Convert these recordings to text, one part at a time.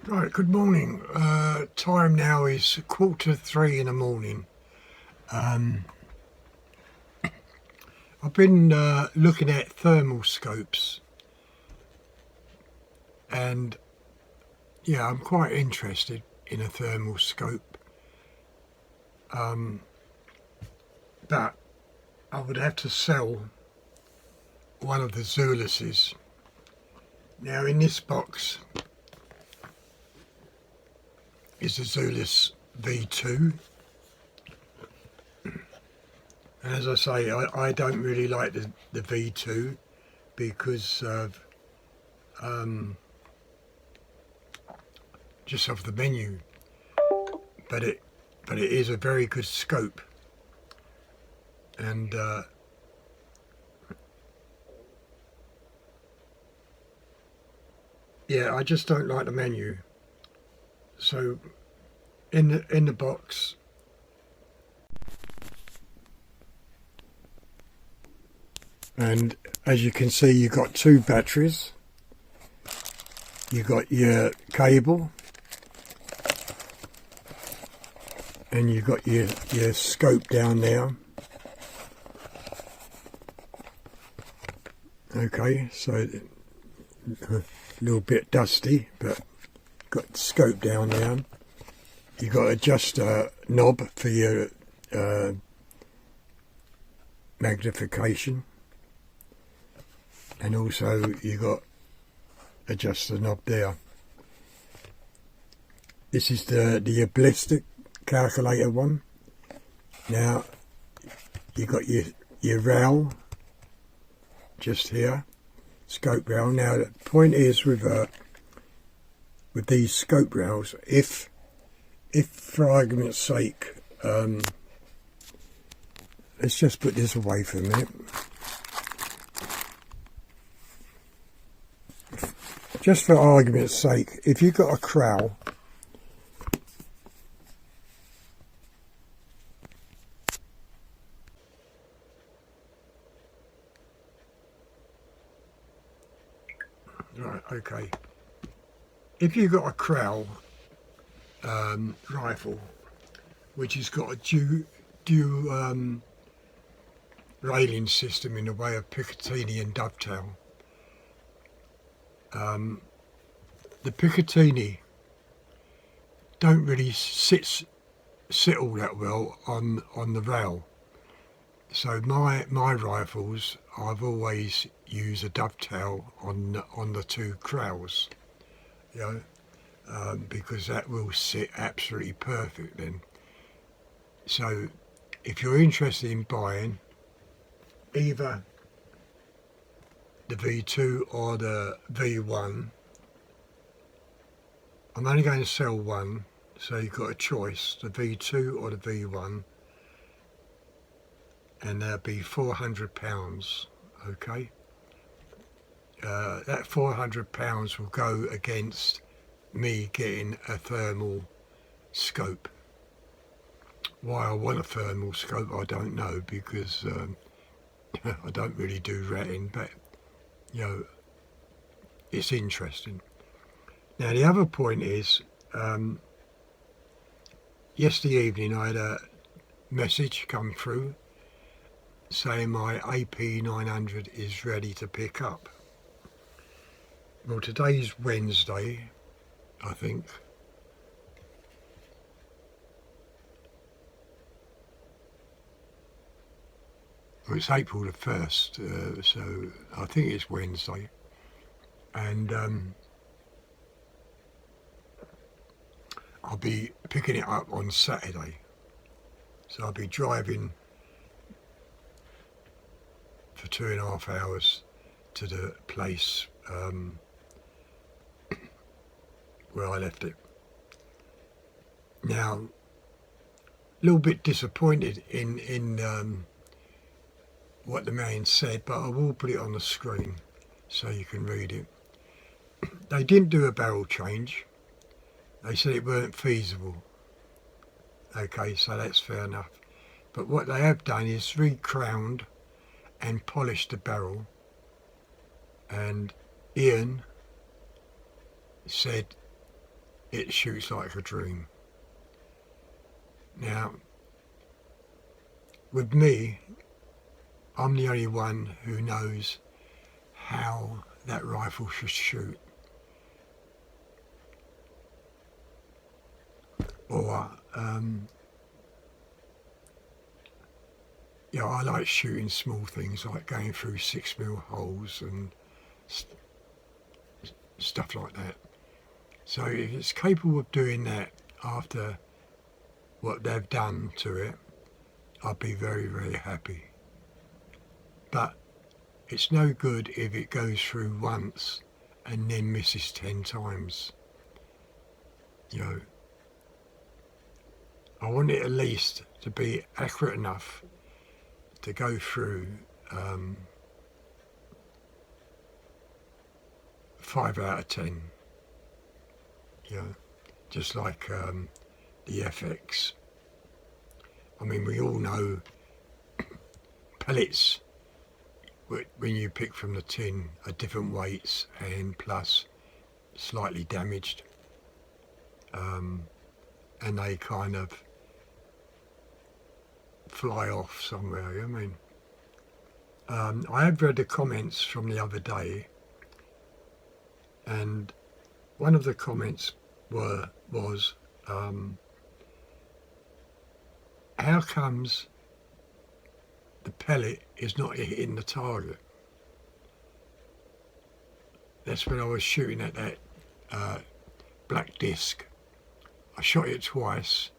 Right, good morning. Time now is 2:45 in the morning. I've been looking at thermal scopes, and yeah, I'm quite interested in a thermal scope, but I would have to sell one of the Zuluses. Now in this box is the Zulus V2, and as I say, I don't really like the V2 because of just of the menu, but it is a very good scope, and yeah, I just don't like the menu. So in the box, and as you can see, you've got two batteries. You've got your cable, and you've got your scope down there. Okay, so a little bit dusty, but got the scope down there. You've got to adjust a knob for your magnification, and also you got adjust the knob there. This is the ballistic calculator one. Now you got your rail just here, scope rail. Now the point is with these scope rails, if for argument's sake, let's just put this away for a minute. Just for argument's sake, if you've got a crowel, right, okay, if you've got a crowel rifle which has got a dual railing system in the way of Picatinny and dovetail, the Picatinny don't really sit all that well on the rail. So my rifles, I've always used a dovetail on the two crowels, you know, because that will sit absolutely perfect then. So if you're interested in buying either the V2 or the V1, I'm only going to sell one, so you've got a choice, the V2 or the V1, and that'll be £400, okay? That £400 will go against me getting a thermal scope. Why I want a thermal scope, I don't know, because I don't really do ratting, but you know, it's interesting. Now the other point is, yesterday evening I had a message come through saying my AP 900 is ready to pick up. Well, today's Wednesday, I think. Well, it's April the 1st, so I think it's Wednesday. And I'll be picking it up on Saturday. So I'll be driving for 2.5 hours to the place where I left it. Now, a little bit disappointed in what the man said, but I will put it on the screen so you can read it. They didn't do a barrel change. They said it weren't feasible. Okay, so that's fair enough. But what they have done is re-crowned and polished the barrel, and Ian said it shoots like a dream. Now, with me, I'm the only one who knows how that rifle should shoot. Or, yeah, I like shooting small things like going through 6mm holes and stuff like that. So if it's capable of doing that after what they've done to it, I'd be very, very happy. But it's no good if it goes through once and then misses 10 times. You know, I want it at least to be accurate enough to go through 5 out of 10. You know, just like the FX. I mean, we all know pellets, when you pick from the tin, are different weights and plus slightly damaged. And they kind of fly off somewhere, you know what I mean? I have read the comments from the other day, and one of the comments was how comes the pellet is not hitting the target? That's when I was shooting at that black disc. I shot it twice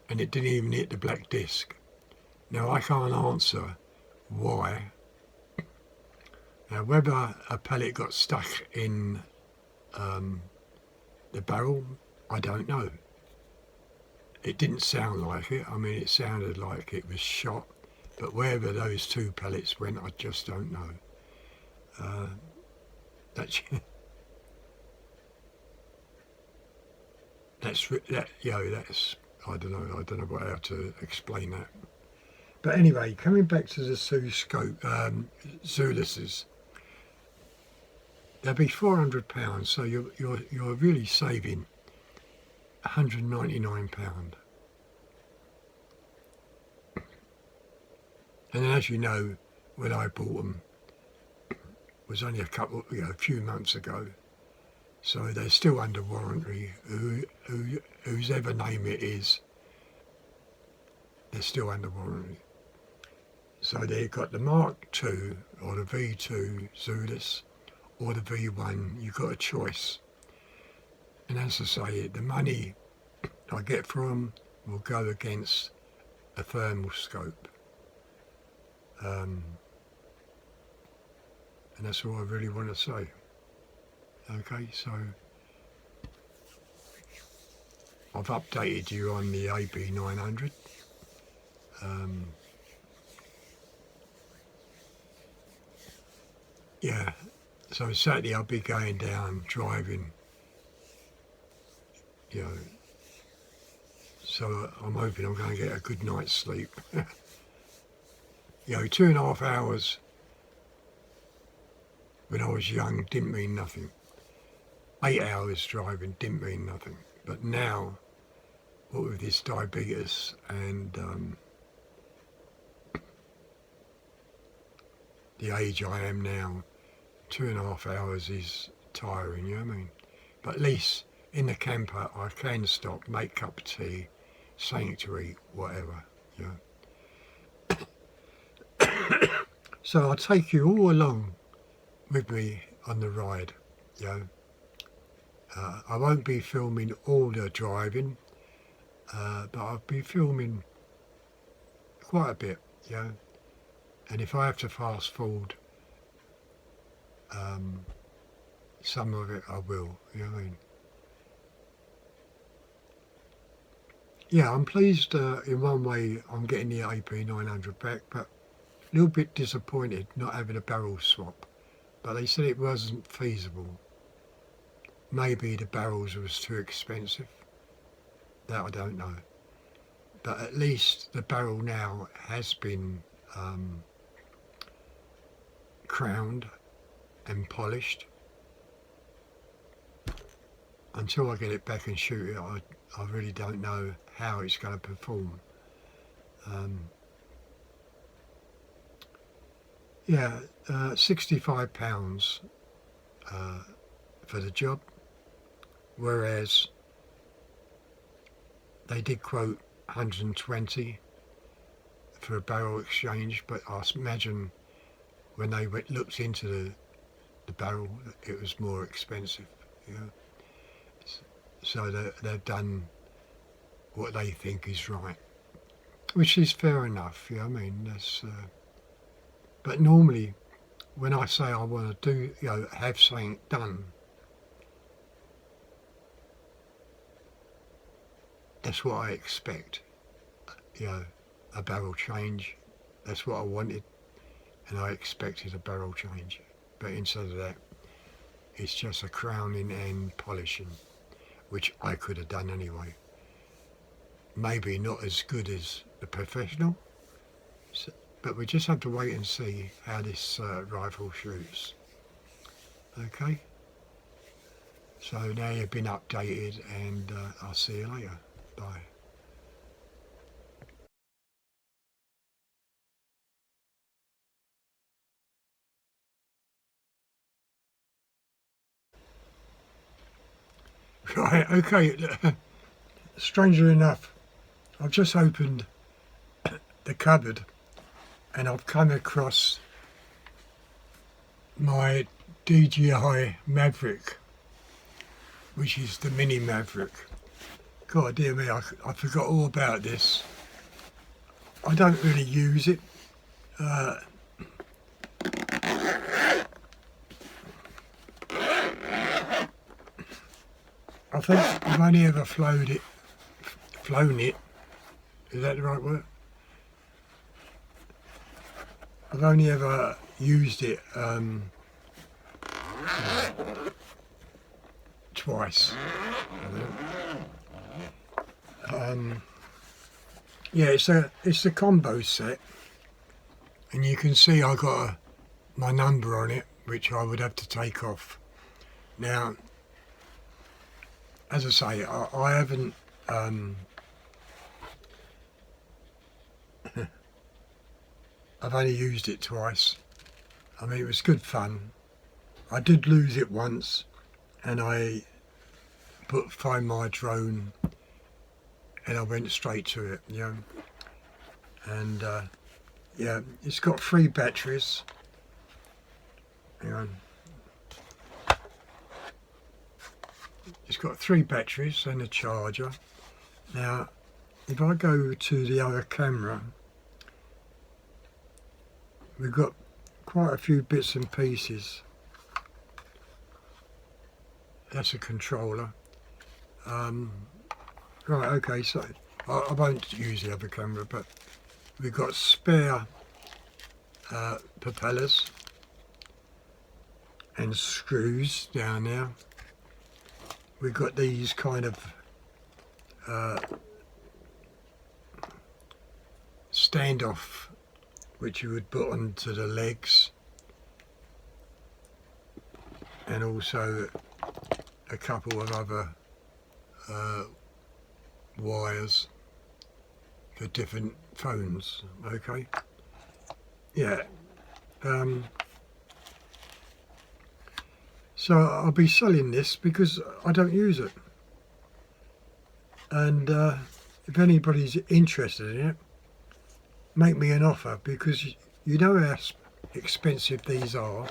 and it didn't even hit the black disc. Now I can't answer why. Now whether a pellet got stuck in the barrel, I don't know. It didn't sound like it. I mean, it sounded like it was shot, but wherever those two pellets went, I just don't know. That's I don't know how to explain that. But anyway, coming back to the Zuluses, they'll be £400, so you're really saving £199. And as you know, when I bought them, it was only a few months ago. So they're still under warranty. Whose ever name it is, they're still under warranty. So they've got the Mark II or the V2 Zulus or the V1. You've got a choice. And as I say, the money I get from them will go against a thermal scope. And that's all I really want to say. Okay, so I've updated you on the AB 900. Yeah, so Saturday I'll be going down driving, you know, so I'm hoping I'm going to get a good night's sleep. You know, 2.5 hours when I was young didn't mean nothing. 8 hours driving didn't mean nothing. But now, what with this diabetes and the age I am now, 2.5 hours is tiring, you know what I mean? But at least in the camper I can stop, make a cup of tea, something to eat, whatever, you know. So I'll take you all along with me on the ride, you know. I won't be filming all the driving, but I'll be filming quite a bit, you know. And if I have to fast forward some of it, I will, you know what I mean. Yeah, I'm pleased in one way I'm getting the AP 900 back, but a little bit disappointed not having a barrel swap. But they said it wasn't feasible. Maybe the barrels was too expensive. That I don't know. But at least the barrel now has been crowned and polished. until I get it back and shoot it, I really don't know how it's going to perform. Yeah, £65 for the job, whereas they did quote 120 for a barrel exchange, but I imagine when they looked into the barrel, it was more expensive. You know? So they've done what they think is right, which is fair enough. You know what I mean? That's, but normally, when I say I want to do, have something done, that's what I expect. A barrel change. That's what I wanted, and I expected a barrel change. But instead of that, it's just a crowning and polishing, which I could have done anyway. Maybe not as good as the professional, but we just have to wait and see how this rifle shoots. Okay, so now you've been updated, and I'll see you later. Bye. Right, okay, strangely enough, I've just opened the cupboard and I've come across my DJI Maverick, which is the mini Maverick. God dear me, I forgot all about this. I don't really use it. I think I've only ever flown it, is that the right word? I've only ever used it twice. Yeah, it's a combo set, and you can see I got my number on it, which I would have to take off. Now, as I say, I haven't I've only used it twice. I mean, it was good fun. I did lose it once, and I Find My Drone, and I went straight to it, and yeah, it's got 3 batteries. Hang on. It's got 3 batteries and a charger. Now, if I go to the other camera, we've got quite a few bits and pieces. That's a controller. Right, okay, so I won't use the other camera, but we've got spare propellers and screws down there. We've got these kind of standoff, which you would put onto the legs, and also a couple of other wires for different phones. Okay, yeah. So I'll be selling this because I don't use it, and if anybody's interested in it, make me an offer, because you know how expensive these are.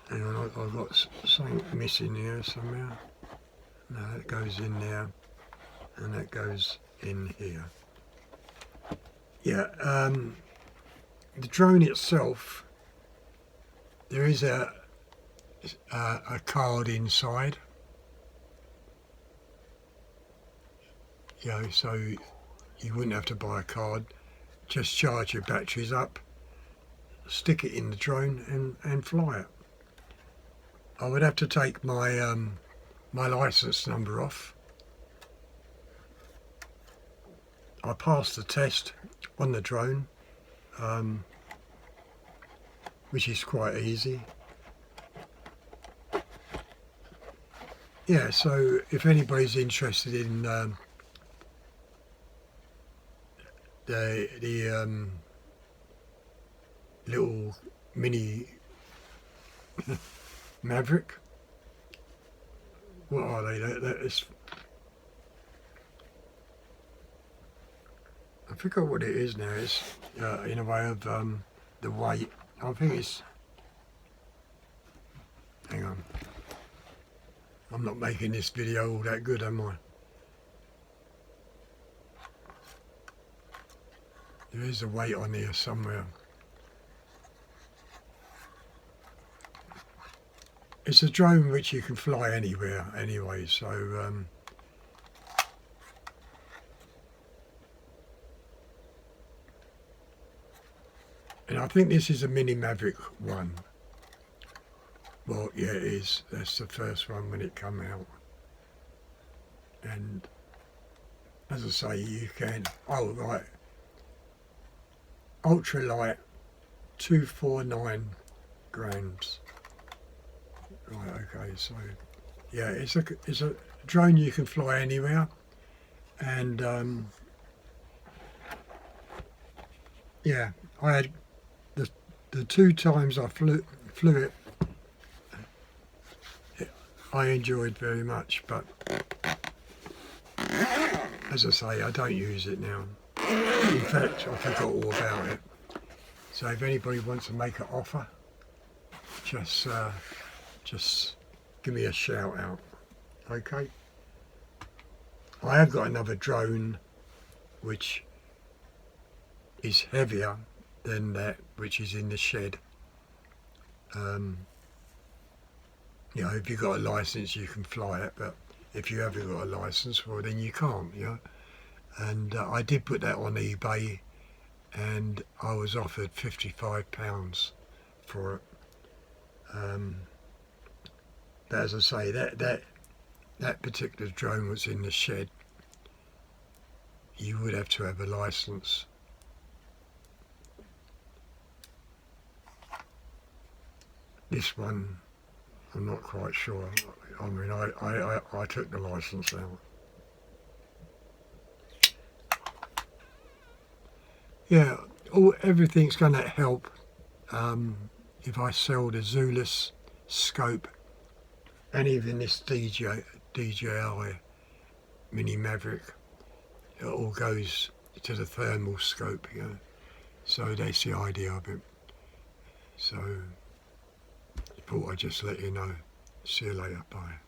Hang on, I've got something missing here somehow. No, that goes in there, and that goes in here. Yeah, the drone itself, there is a card inside. So you wouldn't have to buy a card. Just charge your batteries up, stick it in the drone, and fly it. I would have to take my my license number off. I passed the test on the drone, which is quite easy. Yeah, so if anybody's interested in the little mini Maverick, what are they? That is, I forgot what it is now. It's in a way of the weight. I think it's. Hang on. I'm not making this video all that good, am I? There is a weight on here somewhere. It's a drone which you can fly anywhere anyway, so and I think this is a Mini Maverick one. Well, yeah, it is. That's the first one when it come out. And as I say, you can. Oh, right. Ultralight, 249 grams. Right. Okay. So, yeah, it's a drone you can fly anywhere, and yeah, I had the 2 times I flew it. I enjoyed very much, but as I say, I don't use it now. In fact, I forgot all about it. So if anybody wants to make an offer, just give me a shout out. Okay. I have got another drone which is heavier than that which is in the shed. You know, if you've got a license, you can fly it, but if you haven't got a license, well, then you can't, you know. And I did put that on eBay, and I was offered £55 for it. But as I say, that particular drone was in the shed. You would have to have a license. This one, I'm not quite sure. I mean, I took the license out. Yeah, everything's going to help if I sell the Zulus scope and even this DJI Mini Maverick. It all goes to the thermal scope, you know. So that's the idea of it. So thought I'd just let you know. See you later. Bye.